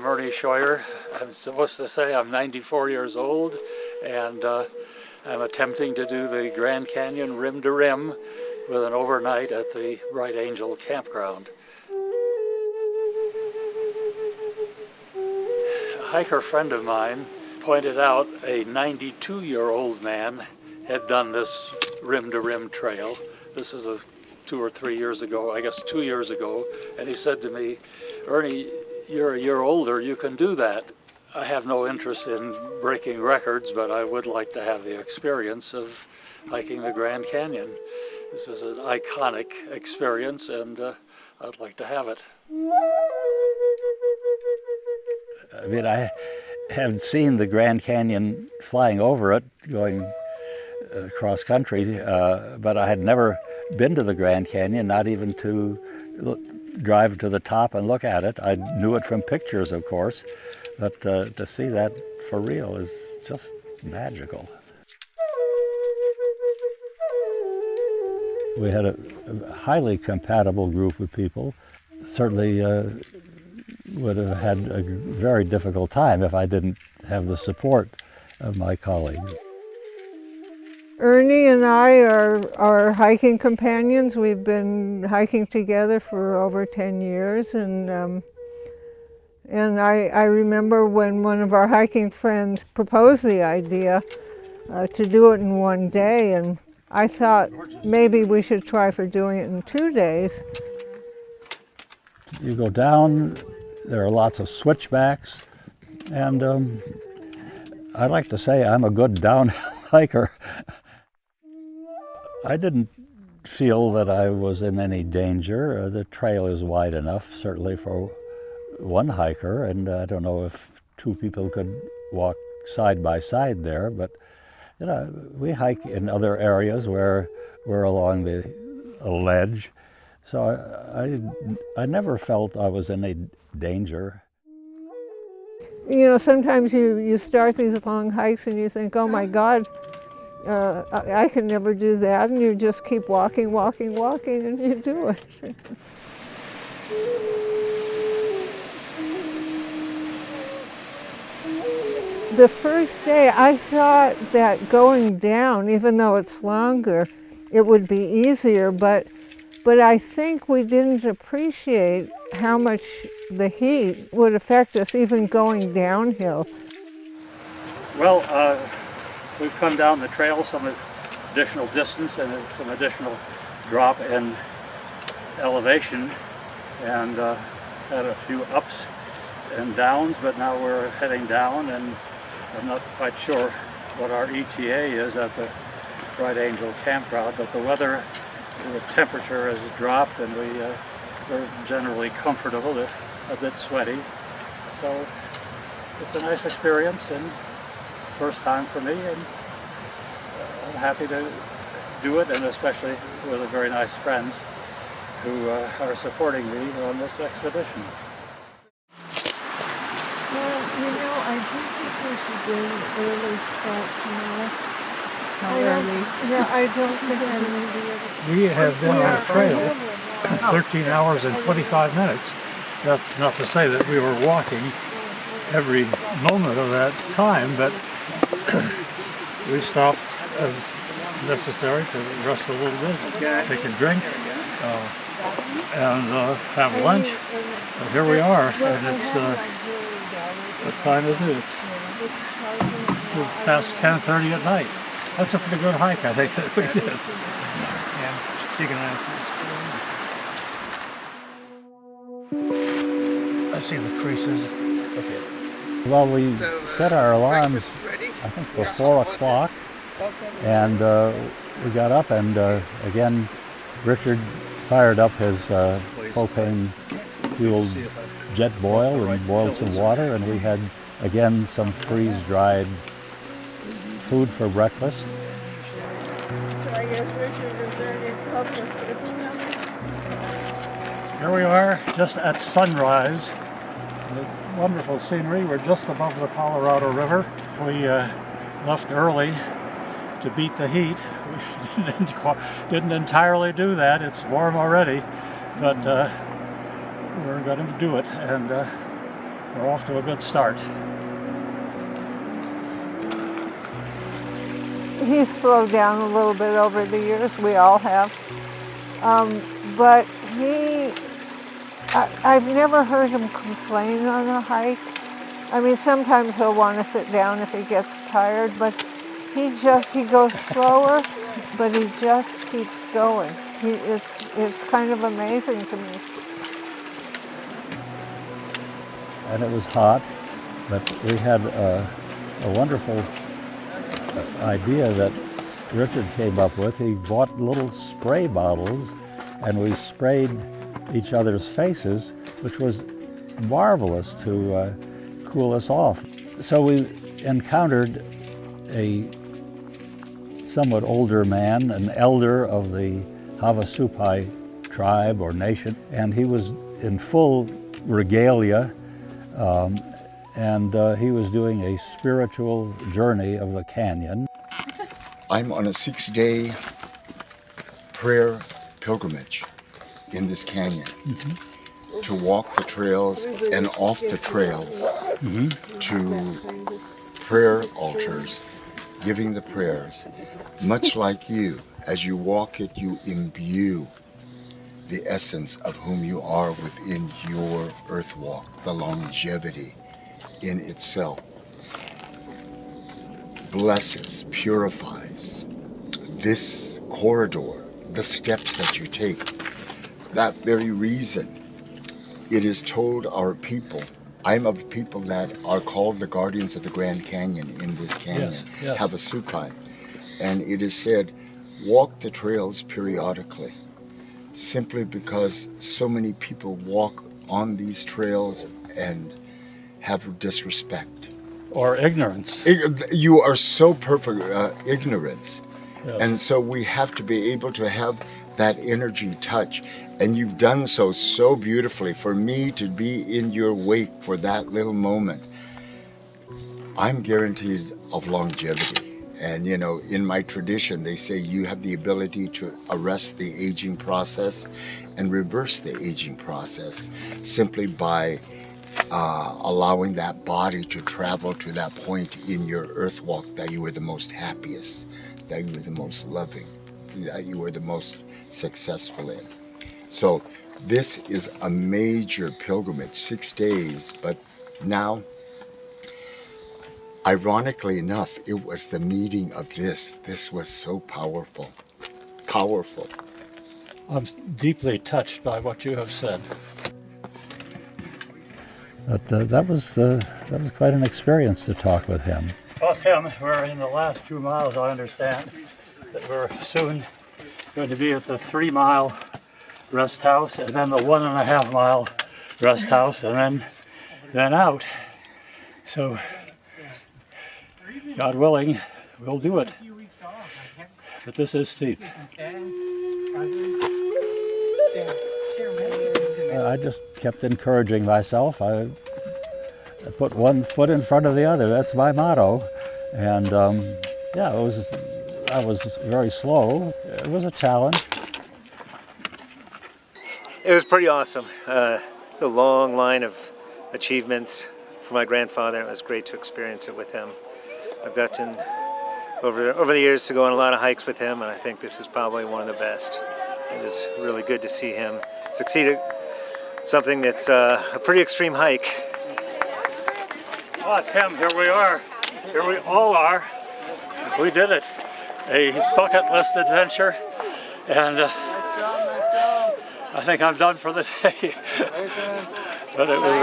Ernie Scheuer. I'm supposed to say I'm 94 years old, and I'm attempting to do the Grand Canyon rim to rim with an overnight at the Bright Angel campground. A hiker friend of mine pointed out a 92-year-old man had done this rim to rim trail. This was 2 or 3 years ago, I guess 2 years ago, and he said to me, "Ernie, you're a year older, you can do that. I have no interest in breaking records, but I would like to have the experience of hiking the Grand Canyon. This is an iconic experience, and I'd like to have it." I mean, I have seen the Grand Canyon flying over it, going cross country, but I had never been to the Grand Canyon, not even to drive to the top and look at it. I knew it from pictures, of course, but to see that for real is just magical. We had a highly compatible group of people. Certainly would have had a very difficult time if I didn't have the support of my colleagues. Ernie and I are hiking companions. We've been hiking together for over 10 years, and I remember when one of our hiking friends proposed the idea to do it in one day, and I thought maybe we should try for doing it in 2 days. You go down, there are lots of switchbacks, and I like to say I'm a good downhill hiker. I didn't feel that I was in any danger. The trail is wide enough, certainly for one hiker, and I don't know if 2 people could walk side by side there, but you know, we hike in other areas where we're along the ledge, so I never felt I was in any danger. You know, sometimes you start these long hikes and you think, oh my God, I can never do that, and you just keep walking, and you do it. The first day I thought that going down, even though it's longer, it would be easier, but I think we didn't appreciate how much the heat would affect us even going downhill. Well, we've come down the trail some additional distance and some additional drop in elevation, and had a few ups and downs, but now we're heading down, and I'm not quite sure what our ETA is at the Bright Angel campground, but the weather, the temperature has dropped, and we're generally comfortable, if a bit sweaty. So it's a nice experience, and first time for me, and I'm happy to do it, and especially with the very nice friends who are supporting me on this expedition. Well, you know, I do think we should do an early start tomorrow. How early? Yeah, I don't think I'm going to be able to. We have been on the trail 13 hours and 25 minutes. That's not to say that we were walking every moment of that time, but we stopped as necessary to rest a little bit, take a drink, and have lunch. But here we are, and it's, what time is it? It's past 10:30 at night. That's a pretty good hike, I think, that we did. Yeah, keep an eye out. I see the creases. Okay. Well, we set our alarms, I think, for 4 o'clock, and we got up, and again, Richard fired up his propane-fueled jet boil and boiled some water, and we had, again, some freeze-dried food for breakfast. So I guess Richard is Ernie's publicist. Here we are, just at sunrise. The wonderful scenery. We're just above the Colorado River. We left early to beat the heat. We didn't entirely do that. It's warm already, but we're going to do it. And we're off to a good start. He's slowed down a little bit over the years, we all have. But I've never heard him complain on a hike. I mean, sometimes he'll want to sit down if he gets tired, but he goes slower, but he just keeps going. It's kind of amazing to me. And it was hot, but we had a wonderful idea that Richard came up with. He bought little spray bottles, and we sprayed each other's faces, which was marvelous to cool us off. So we encountered a somewhat older man, an elder of the Havasupai tribe or nation, and he was in full regalia, and he was doing a spiritual journey of the canyon. I'm on a 6-day prayer pilgrimage in this canyon to walk the trails and off the trails to prayer altars, giving the prayers. Much like you, as you walk it, you imbue the essence of whom you are within your earth walk, the longevity in itself. Blesses, purifies this corridor, the steps that you take. That very reason it is told our people, I'm of people that are called the guardians of the Grand Canyon in this canyon, yes. Havasupai. And it is said, walk the trails periodically, simply because so many people walk on these trails and have disrespect. Or ignorance. You are so perfect, ignorance. Yes. And so we have to be able to have that energy touch. And you've done so beautifully. For me to be in your wake for that little moment, I'm guaranteed of longevity. And you know, in my tradition, they say you have the ability to arrest the aging process and reverse the aging process simply by allowing that body to travel to that point in your earth walk that you were the most happiest, that you were the most loving, that you were the most successful in. So this is a major pilgrimage, 6 days, but now, ironically enough, it was the meeting of this. This was so powerful, powerful. I'm deeply touched by what you have said. But that was quite an experience to talk with him. Well, Tim, we're in the last 2 miles, I understand, that we're soon going to be at the 3-mile rest house, and then the 1.5-mile rest house, and then out. So, God willing, we'll do it. But this is steep. I just kept encouraging myself. I put one foot in front of the other. That's my motto. And yeah, I was very slow. It was a challenge. It was pretty awesome. The long line of achievements for my grandfather. It was great to experience it with him. I've gotten over the years to go on a lot of hikes with him, and I think this is probably one of the best. It was really good to see him succeed at something that's a pretty extreme hike. Oh, Tim, here we are. Here we all are. We did it. A bucket list adventure, and I think I'm done for the day. But it was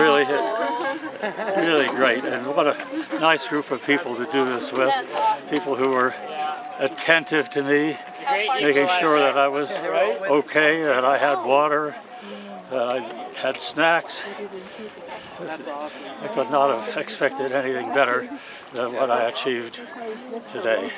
really great, and what a nice group of people to do this with. People who were attentive to me, making sure that I was okay, that I had water, that I had snacks. I could not have expected anything better than what I achieved today.